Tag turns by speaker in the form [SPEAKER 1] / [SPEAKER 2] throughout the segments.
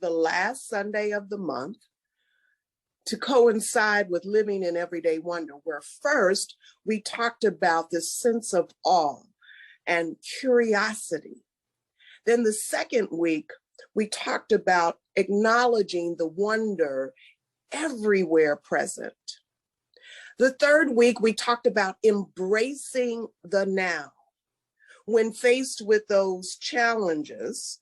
[SPEAKER 1] the last Sunday of the month to coincide with Living in Everyday Wonder, where first we talked about this sense of awe and curiosity. Then the second week, we talked about acknowledging the wonder everywhere present. The third week, we talked about embracing the now. When faced with those challenges,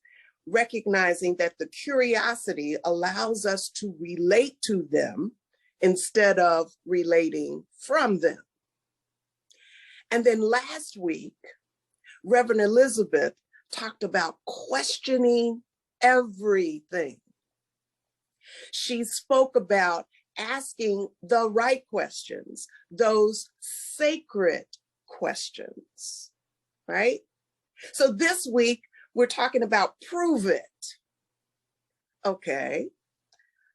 [SPEAKER 1] recognizing that the curiosity allows us to relate to them instead of relating from them. And then last week, Reverend Elizabeth talked about questioning everything. She spoke about asking the right questions, those sacred questions, right? So this week, we're talking about prove it. Okay.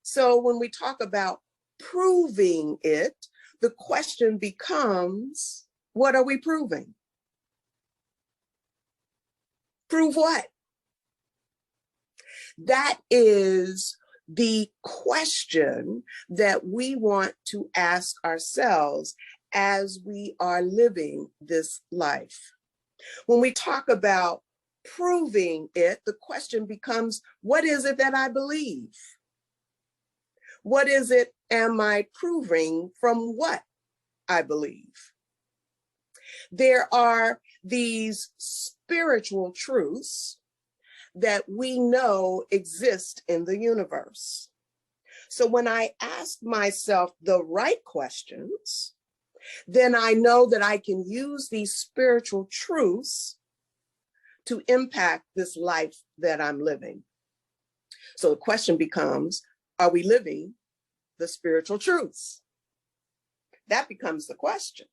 [SPEAKER 1] So when we talk about proving it, the question becomes, what are we proving? Prove what? That is the question that we want to ask ourselves as we are living this life. When we talk about proving it, the question becomes, what is it that I believe? What is it am I proving from what I believe? There are these spiritual truths that we know exist in the universe. So when I ask myself the right questions, then I know that I can use these spiritual truths to impact this life that I'm living. So the question becomes, are we living the spiritual truths? That becomes the question.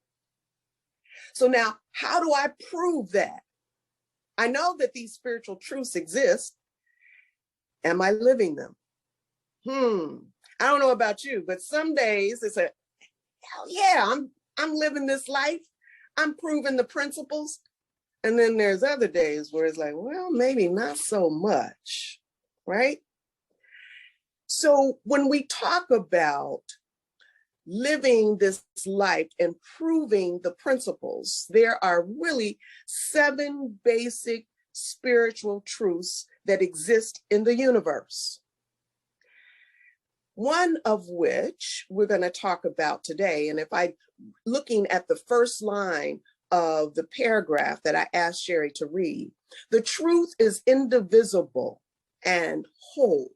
[SPEAKER 1] So now, how do I prove that? I know that these spiritual truths exist. Am I living them? I don't know about you, but some days it's a, hell yeah, I'm living this life. I'm proving the principles. And then there's other days where it's like, well, maybe not so much, right? So when we talk about living this life and proving the principles, there are really 7 basic spiritual truths that exist in the universe. One of which we're going to talk about today. And if I, looking at the first line of the paragraph that I asked Sherry to read, the truth is indivisible and whole.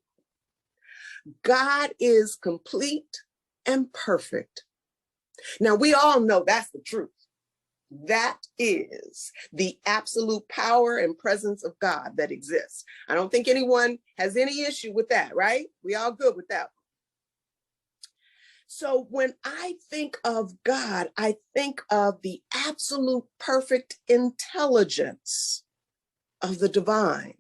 [SPEAKER 1] God is complete and perfect. Now, we all know that's the truth. That is the absolute power and presence of God that exists. I don't think anyone has any issue with that, right? We all good with that. So when I think of God, I think of the absolute perfect intelligence of the divine,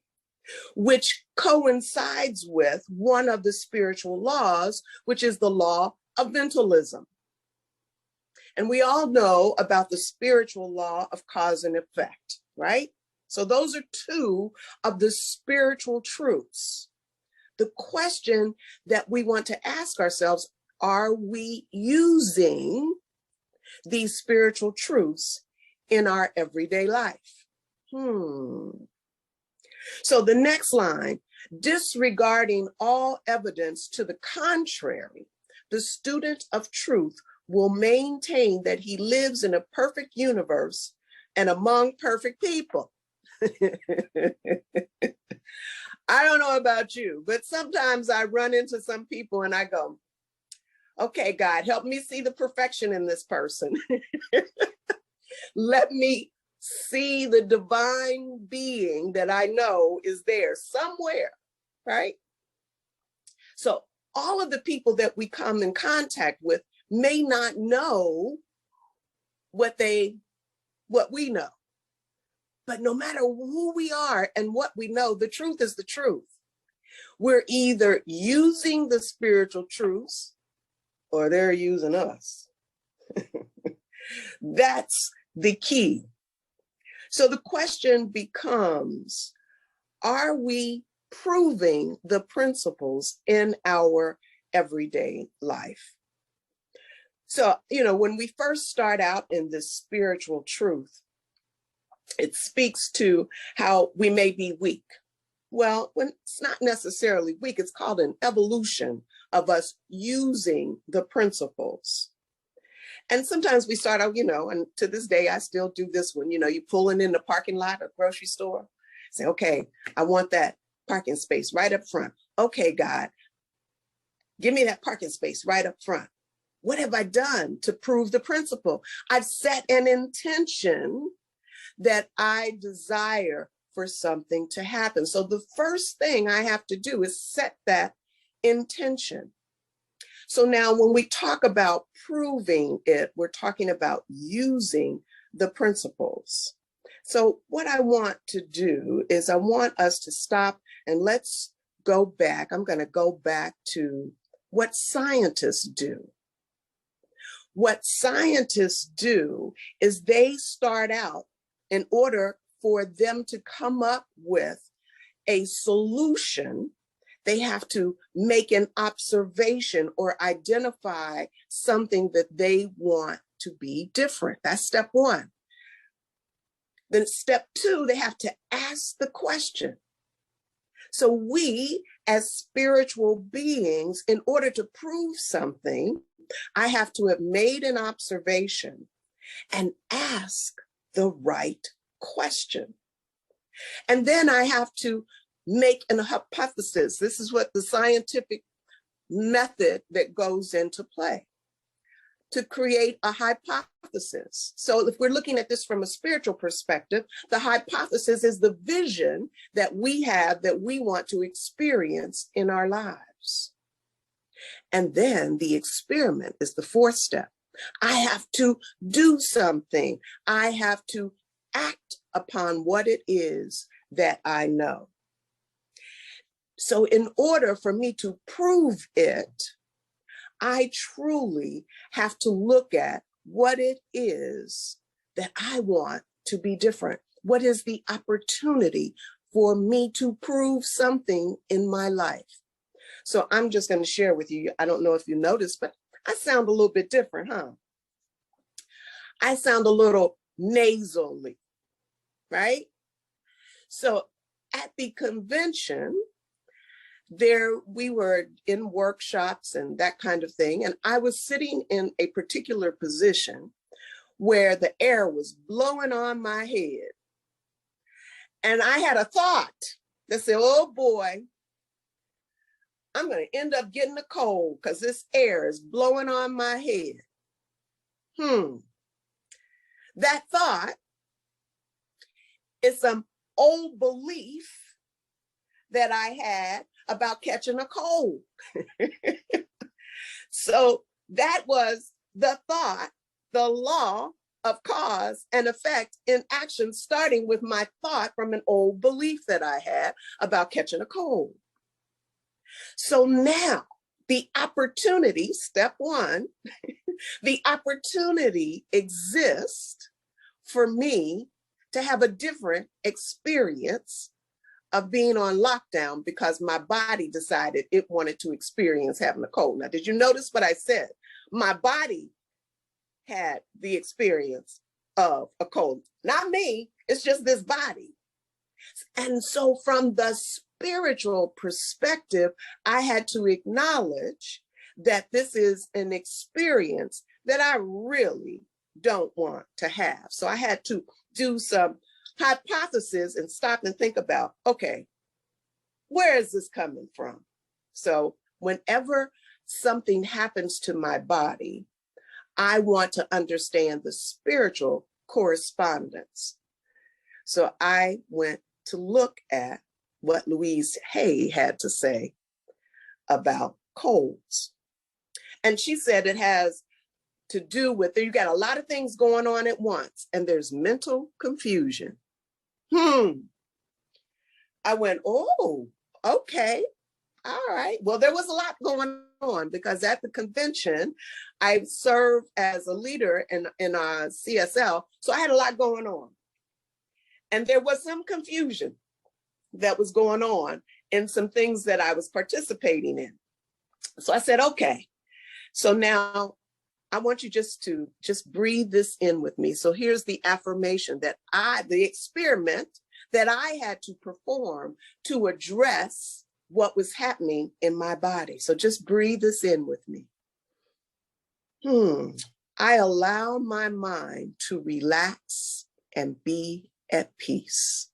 [SPEAKER 1] which coincides with one of the spiritual laws, which is the law of mentalism. And we all know about the spiritual law of cause and effect, right? So those are 2 of the spiritual truths. The question that we want to ask ourselves, are we using these spiritual truths in our everyday life? So the next line, disregarding all evidence to the contrary, the student of truth will maintain that he lives in a perfect universe and among perfect people. I don't know about you, but sometimes I run into some people and I go, okay, God, help me see the perfection in this person. Let me see the divine being that I know is there somewhere, right? So all of the people that we come in contact with may not know what we know. But no matter who we are and what we know, the truth is the truth. We're either using the spiritual truths or they're using us. That's the key. So the question becomes, are we proving the principles in our everyday life. So, when we first start out in this spiritual truth, it speaks to how we may be weak. Well, when it's not necessarily weak, it's called an evolution of us using the principles. And sometimes we start out, and to this day, I still do this one, you pulling in the parking lot of a grocery store, say, okay, I want that parking space right up front. Okay, God, give me that parking space right up front. What have I done to prove the principle? I've set an intention that I desire for something to happen. So the first thing I have to do is set that intention. So now when we talk about proving it, we're talking about using the principles. So what I want to do is I want us to stop and let's go back. I'm going to go back to what scientists do. What scientists do is they start out in order for them to come up with a solution. They have to make an observation or identify something that they want to be different. That's step one. Then step two, they have to ask the question. So we, as spiritual beings, in order to prove something, I have to have made an observation and ask the right question. And then I have to make an hypothesis. This is what the scientific method that goes into play, to create a hypothesis. So if we're looking at this from a spiritual perspective, the hypothesis is the vision that we have that we want to experience in our lives. And then the experiment is the fourth step. I have to do something. I have to act upon what it is that I know. So in order for me to prove it, I truly have to look at what it is that I want to be different. What is the opportunity for me to prove something in my life? So I'm just going to share with you. I don't know if you noticed, but I sound a little bit different, huh? I sound a little nasally, right? So at the convention, we were in workshops and that kind of thing. And I was sitting in a particular position where the air was blowing on my head. And I had a thought that said, oh boy, I'm going to end up getting a cold because this air is blowing on my head. That thought is some old belief that I had about catching a cold. So that was the thought, the law of cause and effect in action, starting with my thought from an old belief that I had about catching a cold. So now the opportunity, step one, the opportunity exists for me to have a different experience of being on lockdown because my body decided it wanted to experience having a cold. Now, did you notice what I said? My body had the experience of a cold, not me. It's just this body. And so from the spiritual perspective, I had to acknowledge that this is an experience that I really don't want to have. So I had to do some hypothesis and stop and think about, okay, where is this coming from? So whenever something happens to my body, I want to understand the spiritual correspondence. So I went to look at what Louise Hay had to say about colds. And she said it has to do with, you got a lot of things going on at once, and there's mental confusion. I went, oh, okay. All right. Well, there was a lot going on because at the convention, I served as a leader in CSL. So I had a lot going on. And there was some confusion that was going on in some things that I was participating in. So I said, okay, so now I want you just breathe this in with me. So here's the affirmation that the experiment that I had to perform to address what was happening in my body. So just breathe this in with me. I allow my mind to relax and be at peace.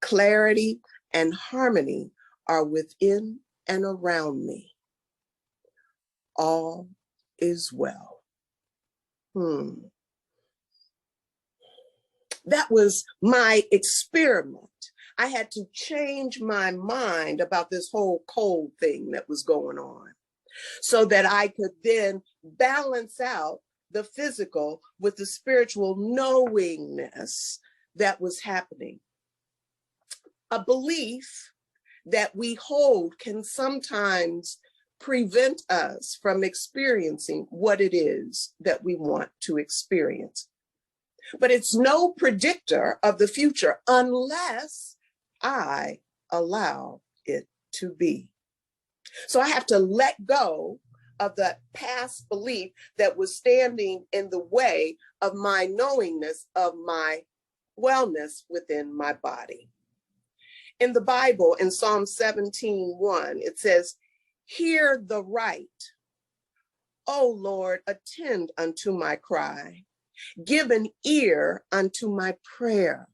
[SPEAKER 1] Clarity and harmony are within and around me. All is well. That was my experiment. I had to change my mind about this whole cold thing that was going on so that I could then balance out the physical with the spiritual knowingness that was happening. A belief that we hold can sometimes prevent us from experiencing what it is that we want to experience. But it's no predictor of the future unless I allow it to be. So I have to let go of the past belief that was standing in the way of my knowingness of my wellness within my body. In the Bible, in Psalm 17:1, it says, "Hear the right, O Lord, attend unto my cry. Give an ear unto my prayer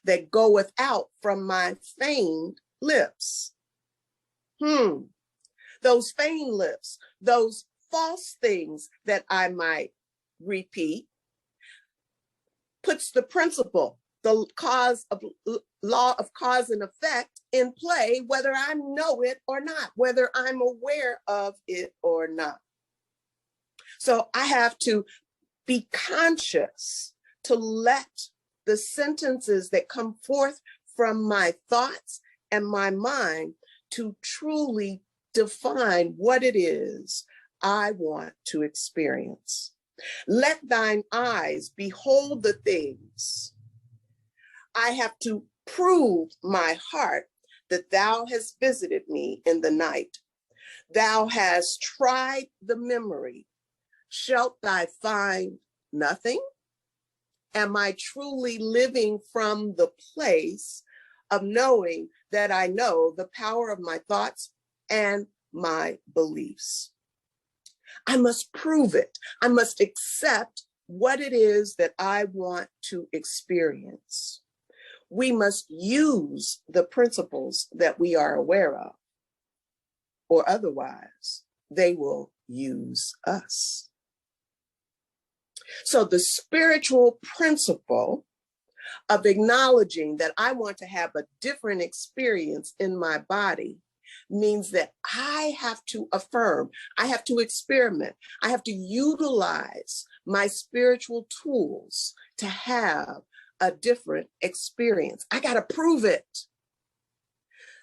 [SPEAKER 1] that goeth out from my feigned lips." Those feigned lips, those false things that I might repeat, puts the principle, the law of cause and effect in play, whether I know it or not, whether I'm aware of it or not. So I have to be conscious to let the sentences that come forth from my thoughts and my mind to truly define what it is I want to experience. Let thine eyes behold the things. I have to prove my heart that thou hast visited me in the night. Thou hast tried the memory. Shalt thou find nothing? Am I truly living from the place of knowing that I know the power of my thoughts and my beliefs? I must prove it. I must accept what it is that I want to experience. We must use the principles that we are aware of, or otherwise they will use us. So the spiritual principle of acknowledging that I want to have a different experience in my body means that I have to affirm, I have to experiment, I have to utilize my spiritual tools to have a different experience. I got to prove it.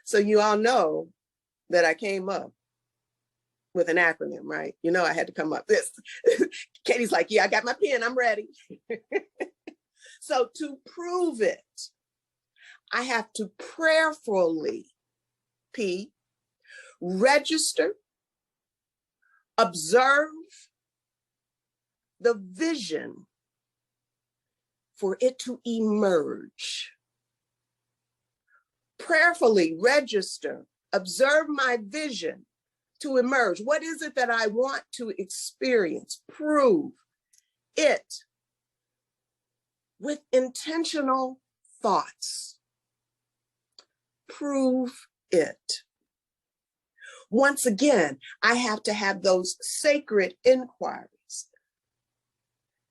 [SPEAKER 1] So you all know that I came up with an acronym, right? You know, I had to come up this. Katie's like, yeah, I got my pen, I'm ready. So to prove it, I have to prayerfully, register, observe the vision for it to emerge. Prayerfully register, observe my vision to emerge. What is it that I want to experience? Prove it with intentional thoughts. Prove it. Once again, I have to have those sacred inquiries,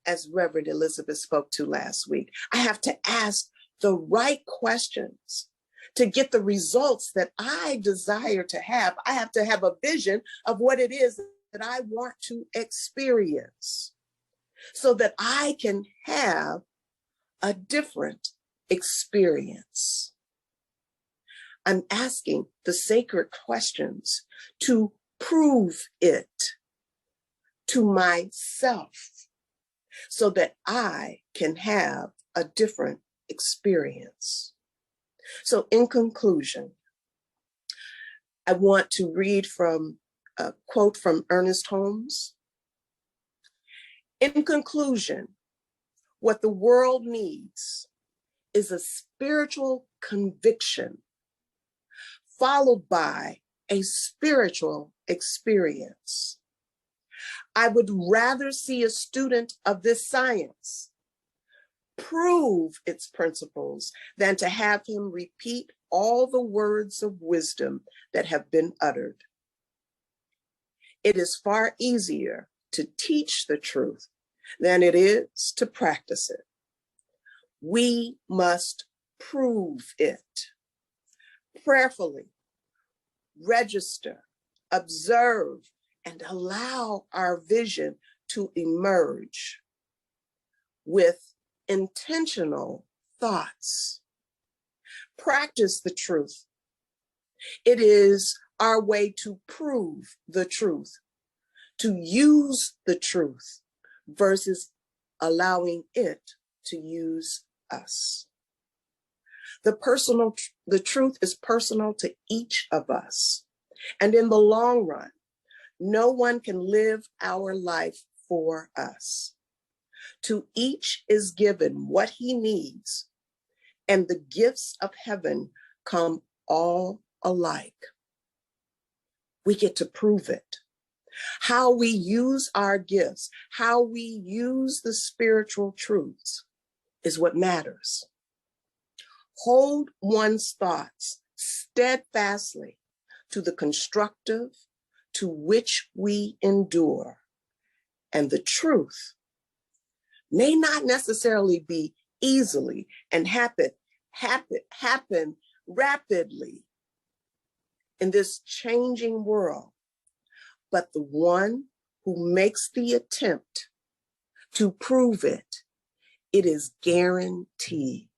[SPEAKER 1] as Reverend Elizabeth spoke to last week. I have to ask the right questions to get the results that I desire to have. I have to have a vision of what it is that I want to experience so that I can have a different experience. I'm asking the sacred questions to prove it to myself so that I can have a different experience. So in conclusion, I want to read from a quote from Ernest Holmes. In conclusion, what the world needs is a spiritual conviction followed by a spiritual experience. I would rather see a student of this science prove its principles than to have him repeat all the words of wisdom that have been uttered. It is far easier to teach the truth than it is to practice it. We must prove it. Prayerfully register, observe, and allow our vision to emerge with intentional thoughts. Practice the truth. It is our way to prove the truth, to use the truth versus allowing it to use us. The truth is personal to each of us. And in the long run, no one can live our life for us. To each is given what he needs, and the gifts of heaven come all alike. We get to prove it. How we use our gifts, how we use the spiritual truths is what matters. Hold one's thoughts steadfastly to the constructive to which we endure, and the truth may not necessarily be easily and happen rapidly in this changing world, but the one who makes the attempt to prove it, it is guaranteed.